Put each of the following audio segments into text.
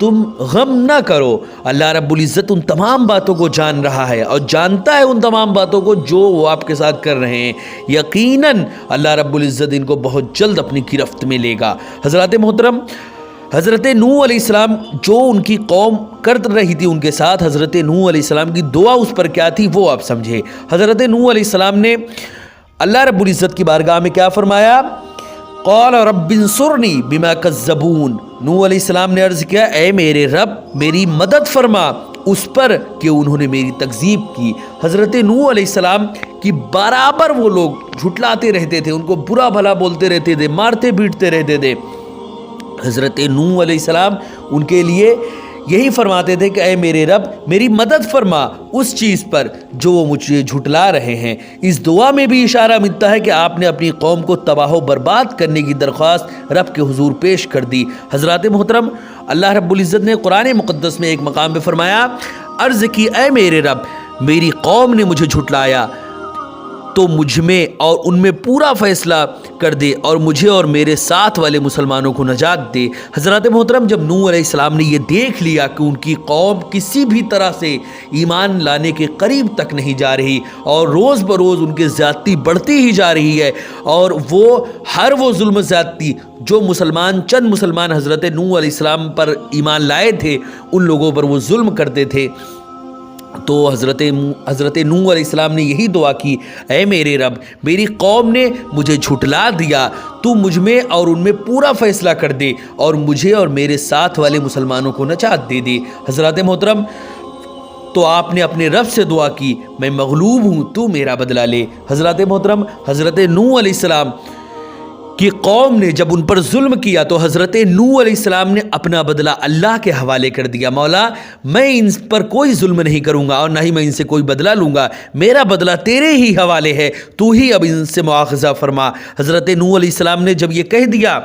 تم غم نہ کرو. اللہ رب العزت ان تمام باتوں کو جان رہا ہے اور جانتا ہے ان تمام باتوں کو جو وہ آپ کے ساتھ کر رہے ہیں. یقیناً اللہ رب العزت ان کو بہت جلد اپنی گرفت میں لے گا. حضرات محترم، حضرت نوح علیہ السلام جو ان کی قوم کر رہی تھی ان کے ساتھ، حضرت نوح علیہ السلام کی دعا اس پر کیا تھی وہ آپ سمجھے. حضرت نوح علیہ السلام نے اللہ رب العزت کی بارگاہ میں کیا فرمایا؟ قال رب انصرنی بما کذبون. نوح علیہ السلام نے عرض کیا، اے میرے رب میری مدد فرما اس پر کہ انہوں نے میری تکذیب کی. حضرت نوح علیہ السلام کی برابر وہ لوگ جھٹلاتے رہتے تھے، ان کو برا بھلا بولتے رہتے تھے، مارتے پیٹتے رہتے تھے. حضرت نوح علیہ السلام ان کے لیے یہی فرماتے تھے کہ اے میرے رب میری مدد فرما اس چیز پر جو وہ مجھے جھٹلا رہے ہیں. اس دعا میں بھی اشارہ ملتا ہے کہ آپ نے اپنی قوم کو تباہ و برباد کرنے کی درخواست رب کے حضور پیش کر دی. حضرات محترم، اللہ رب العزت نے قرآن مقدس میں ایک مقام پہ فرمایا، عرض کی اے میرے رب میری قوم نے مجھے جھٹلایا تو مجھ میں اور ان میں پورا فیصلہ کر دے اور مجھے اور میرے ساتھ والے مسلمانوں کو نجات دے. حضرات محترم، جب نوح علیہ السلام نے یہ دیکھ لیا کہ ان کی قوم کسی بھی طرح سے ایمان لانے کے قریب تک نہیں جا رہی اور روز بروز ان کی زیادتی بڑھتی ہی جا رہی ہے، اور وہ ظلم زیادتی جو چند مسلمان حضرت نوح علیہ السلام پر ایمان لائے تھے ان لوگوں پر وہ ظلم کرتے تھے، تو حضرت نوح علیہ السلام نے یہی دعا کی، اے میرے رب میری قوم نے مجھے جھٹلا دیا، تو مجھ میں اور ان میں پورا فیصلہ کر دے اور مجھے اور میرے ساتھ والے مسلمانوں کو نجات دے دے. حضرات محترم، تو آپ نے اپنے رب سے دعا کی، میں مغلوب ہوں تو میرا بدلہ لے. حضرات محترم، حضرت نوح علیہ السلام کہ قوم نے جب ان پر ظلم کیا تو حضرت نوح علیہ السلام نے اپنا بدلہ اللہ کے حوالے کر دیا. مولا میں ان پر کوئی ظلم نہیں کروں گا اور نہ ہی میں ان سے کوئی بدلہ لوں گا، میرا بدلہ تیرے ہی حوالے ہے، تو ہی اب ان سے مواخذہ فرما. حضرت نوح علیہ السلام نے جب یہ کہہ دیا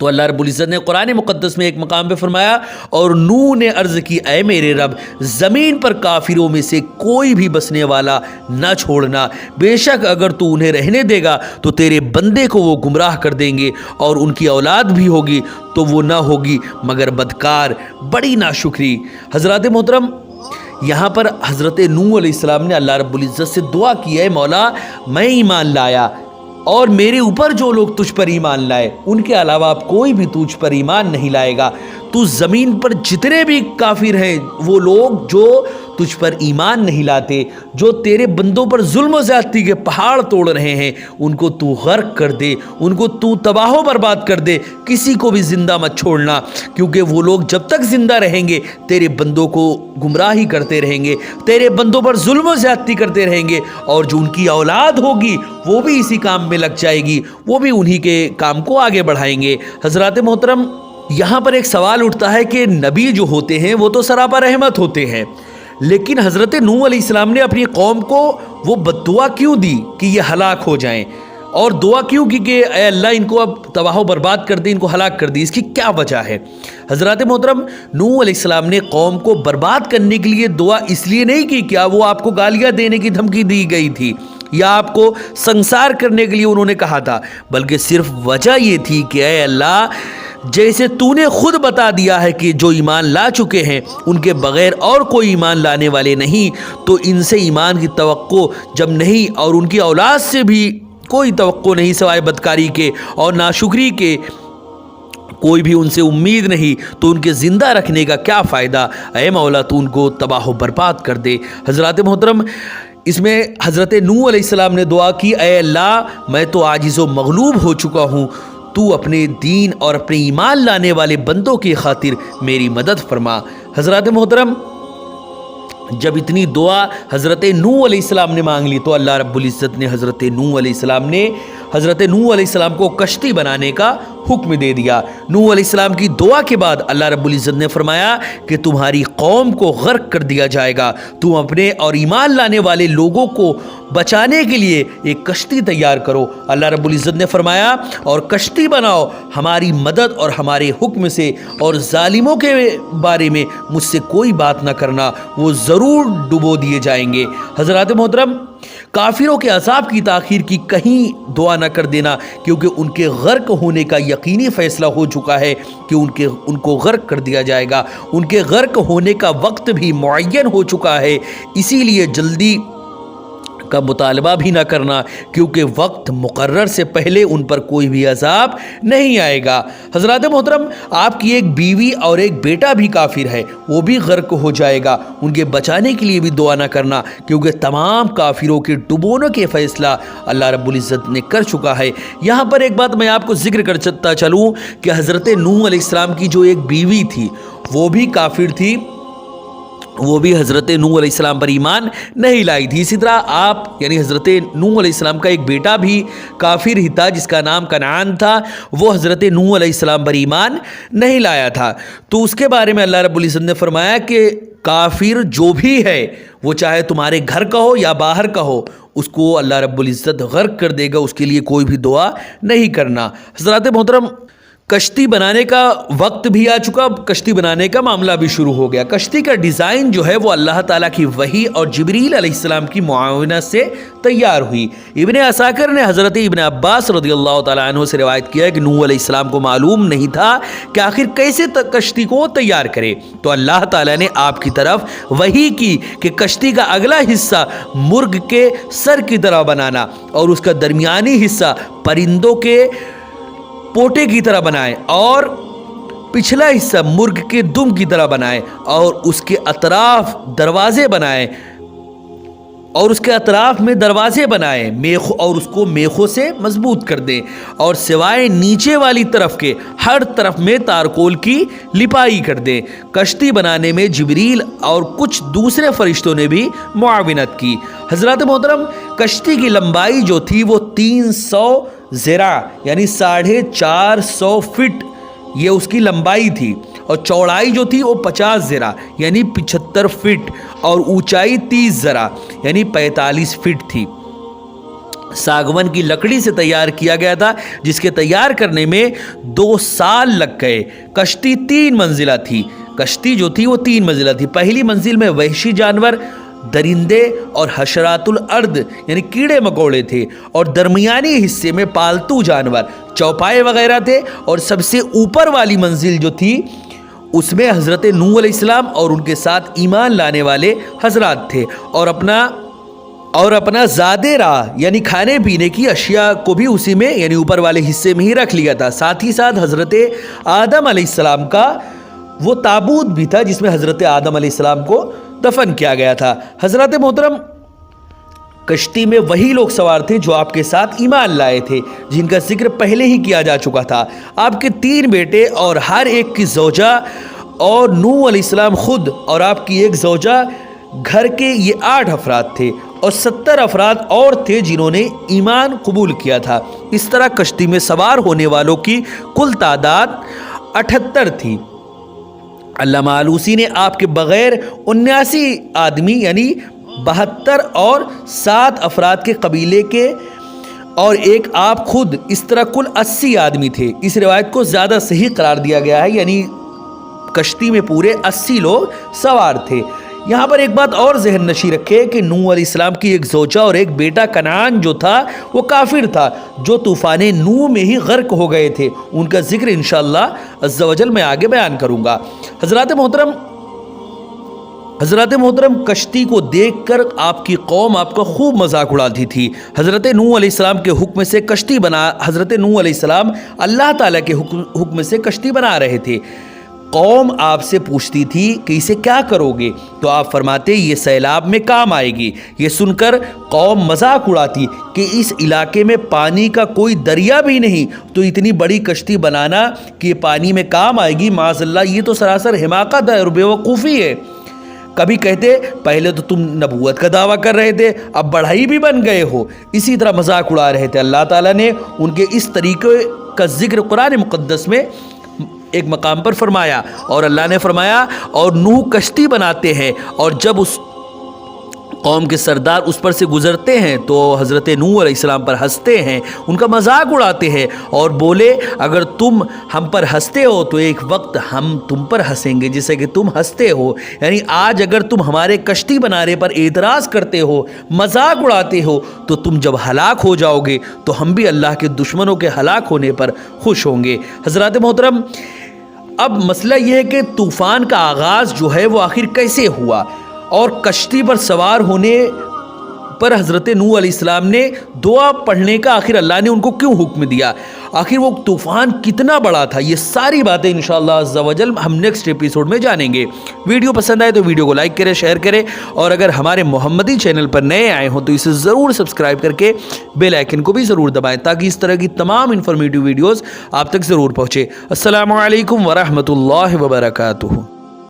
تو اللہ رب العزت نے قرآن مقدس میں ایک مقام پہ فرمایا، اور نوح نے عرض کی اے میرے رب زمین پر کافروں میں سے کوئی بھی بسنے والا نہ چھوڑنا، بے شک اگر تو انہیں رہنے دے گا تو تیرے بندے کو وہ گمراہ کر دیں گے اور ان کی اولاد بھی ہوگی تو وہ نہ ہوگی مگر بدکار، بڑی ناشکری. حضرات محترم، یہاں پر حضرت نوح علیہ السلام نے اللہ رب العزت سے دعا کی، اے مولا میں ایمان لایا اور میرے اوپر جو لوگ تجھ پر ایمان لائے ان کے علاوہ اب کوئی بھی تجھ پر ایمان نہیں لائے گا. تو زمین پر جتنے بھی کافر ہیں، وہ لوگ جو تجھ پر ایمان نہیں لاتے، جو تیرے بندوں پر ظلم و زیادتی کے پہاڑ توڑ رہے ہیں، ان کو تو غرق کر دے، ان کو تو تباہ و برباد کر دے، کسی کو بھی زندہ مت چھوڑنا، کیونکہ وہ لوگ جب تک زندہ رہیں گے تیرے بندوں کو گمراہی کرتے رہیں گے، تیرے بندوں پر ظلم و زیادتی کرتے رہیں گے، اور جو ان کی اولاد ہوگی وہ بھی اسی کام میں لگ جائے گی، وہ بھی انہی کے کام کو آگے بڑھائیں گے. حضرات محترم، یہاں پر ایک سوال اٹھتا ہے کہ نبی جو ہوتے ہیں وہ تو سراپا رحمت ہوتے ہیں، لیکن حضرت نوح علیہ السلام نے اپنی قوم کو وہ بد دعا کیوں دی کہ یہ ہلاک ہو جائیں، اور دعا کیوں کی کہ اے اللہ ان کو اب تباہ و برباد کر دے، ان کو ہلاک کر دی؟ اس کی کیا وجہ ہے؟ حضرات محترم، نوح علیہ السلام نے قوم کو برباد کرنے کے لیے دعا اس لیے نہیں کی، کیا وہ آپ کو گالیاں دینے کی دھمکی دی گئی تھی یا آپ کو سنسار کرنے کے لیے انہوں نے کہا تھا، بلکہ صرف وجہ یہ تھی کہ اے اللہ جیسے تو نے خود بتا دیا ہے کہ جو ایمان لا چکے ہیں ان کے بغیر اور کوئی ایمان لانے والے نہیں، تو ان سے ایمان کی توقع جب نہیں اور ان کی اولاد سے بھی کوئی توقع نہیں سوائے بدکاری کے اور ناشکری کے، کوئی بھی ان سے امید نہیں، تو ان کے زندہ رکھنے کا کیا فائدہ؟ اے مولا تو ان کو تباہ و برباد کر دے. حضرات محترم، اس میں حضرت نوح علیہ السلام نے دعا کی، اے اللہ میں تو عاجز و مغلوب ہو چکا ہوں، تو اپنے دین اور اپنے ایمان لانے والے بندوں کی خاطر میری مدد فرما. حضرات محترم، جب اتنی دعا حضرت نوح علیہ السلام نے مانگ لی تو اللہ رب العزت نے حضرت نوح علیہ السلام کو کشتی بنانے کا حکم دے دیا. نوح علیہ السلام کی دعا کے بعد اللہ رب العزت نے فرمایا کہ تمہاری قوم کو غرق کر دیا جائے گا، تم اپنے اور ایمان لانے والے لوگوں کو بچانے کے لیے ایک کشتی تیار کرو۔ اللہ رب العزت نے فرمایا اور کشتی بناؤ ہماری مدد اور ہمارے حکم سے، اور ظالموں کے بارے میں مجھ سے کوئی بات نہ کرنا، وہ ضرور ڈبو دیے جائیں گے۔ حضرات محترم، کافروں کے عذاب کی تاخیر کی کہیں دعا نہ کر دینا، کیونکہ ان کے غرق ہونے کا یقینی فیصلہ ہو چکا ہے کہ ان کو غرق کر دیا جائے گا۔ ان کے غرق ہونے کا وقت بھی معین ہو چکا ہے، اسی لیے جلدی کا مطالبہ بھی نہ کرنا، کیونکہ وقت مقرر سے پہلے ان پر کوئی بھی عذاب نہیں آئے گا۔ حضرات محترم، آپ کی ایک بیوی اور ایک بیٹا بھی کافر ہے، وہ بھی غرق ہو جائے گا، ان کے بچانے کے لیے بھی دعا نہ کرنا، کیونکہ تمام کافروں کے ڈبونے کے فیصلہ اللہ رب العزت نے کر چکا ہے۔ یہاں پر ایک بات میں آپ کو ذکر کرتا چلوں کہ حضرت نوح علیہ السلام کی جو ایک بیوی تھی وہ بھی کافر تھی، وہ بھی حضرت نوح علیہ السلام پر ایمان نہیں لائی تھی۔ اسی طرح آپ یعنی حضرت نوح علیہ السلام کا ایک بیٹا بھی کافر ہی تھا جس کا نام کنعان تھا، وہ حضرت نوح علیہ السلام پر ایمان نہیں لایا تھا۔ تو اس کے بارے میں اللہ رب العزت نے فرمایا کہ کافر جو بھی ہے وہ چاہے تمہارے گھر کا ہو یا باہر کا ہو، اس کو اللہ رب العزت غرق کر دے گا، اس کے لیے کوئی بھی دعا نہیں کرنا۔ حضرات محترم، کشتی بنانے کا وقت بھی آ چکا، کشتی بنانے کا معاملہ بھی شروع ہو گیا۔ کشتی کا ڈیزائن جو ہے وہ اللہ تعالیٰ کی وحی اور جبریل علیہ السلام کی معاونت سے تیار ہوئی۔ ابن عساکر نے حضرت ابن عباس رضی اللہ تعالیٰ عنہ سے روایت کیا ہے کہ نوح علیہ السلام کو معلوم نہیں تھا کہ آخر کیسے کشتی کو تیار کرے، تو اللہ تعالیٰ نے آپ کی طرف وحی کی کہ کشتی کا اگلا حصہ مرغ کے سر کی طرح بنانا اور اس کا درمیانی حصہ پرندوں کے پوٹے کی طرح بنائے، اور پچھلا حصہ مرغ کے دم کی طرح بنائے، اور اس کے اطراف دروازے بنائے، اور اس کے اطراف میں دروازے بنائے اور اس کو میخوں سے مضبوط کر دیں، اور سوائے نیچے والی طرف کے ہر طرف میں تارکول کی لپائی کر دیں۔ کشتی بنانے میں جبریل اور کچھ دوسرے فرشتوں نے بھی معاونت کی۔ حضرات محترم، کشتی کی لمبائی جو تھی وہ 300 ذراع یعنی 450 فٹ یہ اس کی لمبائی تھی، اور چوڑائی جو تھی وہ 50 ذراع یعنی 75 فٹ، اور اونچائی 30 ذراع یعنی 45 فٹ تھی۔ ساگون کی لکڑی سے تیار کیا گیا تھا، جس کے تیار کرنے میں 2 سال لگ گئے۔ کشتی 3 منزلہ تھی، کشتی جو تھی وہ 3 منزلہ تھی۔ پہلی منزل میں وحشی جانور، درندے اور حشرات الارض یعنی کیڑے مکوڑے تھے، اور درمیانی حصے میں پالتو جانور، چوپائے وغیرہ تھے، اور سب سے اوپر والی منزل جو تھی اس میں حضرت نوح علیہ السلام اور ان کے ساتھ ایمان لانے والے حضرات تھے، اور اپنا زادے راہ یعنی کھانے پینے کی اشیاء کو بھی اسی میں یعنی اوپر والے حصے میں ہی رکھ لیا تھا۔ ساتھ ہی ساتھ حضرت آدم علیہ السلام کا وہ تابوت بھی تھا جس میں حضرت آدم علیہ السلام کو دفن کیا گیا تھا۔ حضرات محترم، کشتی میں وہی لوگ سوار تھے جو آپ کے ساتھ ایمان لائے تھے، جن کا ذکر پہلے ہی کیا جا چکا تھا۔ آپ کے 3 بیٹے اور ہر ایک کی زوجہ، اور نوح علیہ السلام خود اور آپ کی ایک زوجہ، گھر کے یہ 8 افراد تھے، اور 70 افراد اور تھے جنہوں نے ایمان قبول کیا تھا۔ اس طرح کشتی میں سوار ہونے والوں کی کل تعداد 78 تھی۔ علامہ آلوسی نے آپ کے بغیر 79 آدمی یعنی 72 اور 7 افراد کے قبیلے کے اور ایک آپ خود، اس طرح کل 80 آدمی تھے۔ اس روایت کو زیادہ صحیح قرار دیا گیا ہے، یعنی کشتی میں پورے 80 لوگ سوار تھے۔ یہاں پر ایک بات اور ذہن نشی رکھے کہ نوح علیہ السلام کی ایک زوجہ اور ایک بیٹا کنعان جو تھا وہ کافر تھا، جو طوفان نوح میں ہی غرق ہو گئے تھے۔ ان کا ذکر انشاءاللہ عز و جل میں آگے بیان کروں گا۔ حضرات محترم، کشتی کو دیکھ کر آپ کی قوم آپ کا خوب مذاق اڑاتی تھی۔ حضرت نوح علیہ السلام کے حکم سے کشتی بنا حضرت نوح علیہ السلام اللہ تعالیٰ کے حکم سے کشتی بنا رہے تھے۔ قوم آپ سے پوچھتی تھی کہ اسے کیا کرو گے، تو آپ فرماتے یہ سیلاب میں کام آئے گی۔ یہ سن کر قوم مذاق اڑاتی کہ اس علاقے میں پانی کا کوئی دریا بھی نہیں، تو اتنی بڑی کشتی بنانا کہ یہ پانی میں کام آئے گی، معاذ اللہ یہ تو سراسر حماقت ہے اور بیوقوفی ہے۔ کبھی کہتے پہلے تو تم نبوت کا دعویٰ کر رہے تھے، اب بڑھائی بھی بن گئے ہو، اسی طرح مذاق اڑا رہے تھے۔ اللہ تعالیٰ نے ان کے اس طریقے کا ذکر قرآن مقدس میں ایک مقام پر فرمایا، اور اللہ نے فرمایا اور نوح کشتی بناتے ہیں، اور جب اس قوم کے سردار اس پر سے گزرتے ہیں تو حضرت نوح علیہ السلام پر ہنستے ہیں، ان کا مذاق اڑاتے ہیں اور بولے اگر تم ہم پر ہنستے ہو تو ایک وقت ہم تم پر ہنسیں گے جیسے کہ تم ہنستے ہو، یعنی آج اگر تم ہمارے کشتی بنانے پر اعتراض کرتے ہو، مذاق اڑاتے ہو، تو تم جب ہلاک ہو جاؤ گے تو ہم بھی اللہ کے دشمنوں کے ہلاک ہونے پر خوش ہوں گے۔ حضرات محترم، اب مسئلہ یہ ہے کہ طوفان کا آغاز جو ہے وہ آخر کیسے ہوا، اور کشتی پر سوار ہونے پر حضرت نوح علیہ السلام نے دعا پڑھنے کا آخر اللہ نے ان کو کیوں حکم دیا، آخر وہ طوفان کتنا بڑا تھا، یہ ساری باتیں انشاءاللہ عز و جل ہم نیکسٹ ایپیسوڈ میں جانیں گے۔ ویڈیو پسند آئے تو ویڈیو کو لائک کریں، شیئر کریں، اور اگر ہمارے محمدی چینل پر نئے آئے ہوں تو اسے ضرور سبسکرائب کر کے بیل آئیکن کو بھی ضرور دبائیں تاکہ اس طرح کی تمام انفارمیٹیو ویڈیوز آپ تک ضرور پہنچے۔ السلام علیکم ورحمۃ اللہ وبرکاتہ۔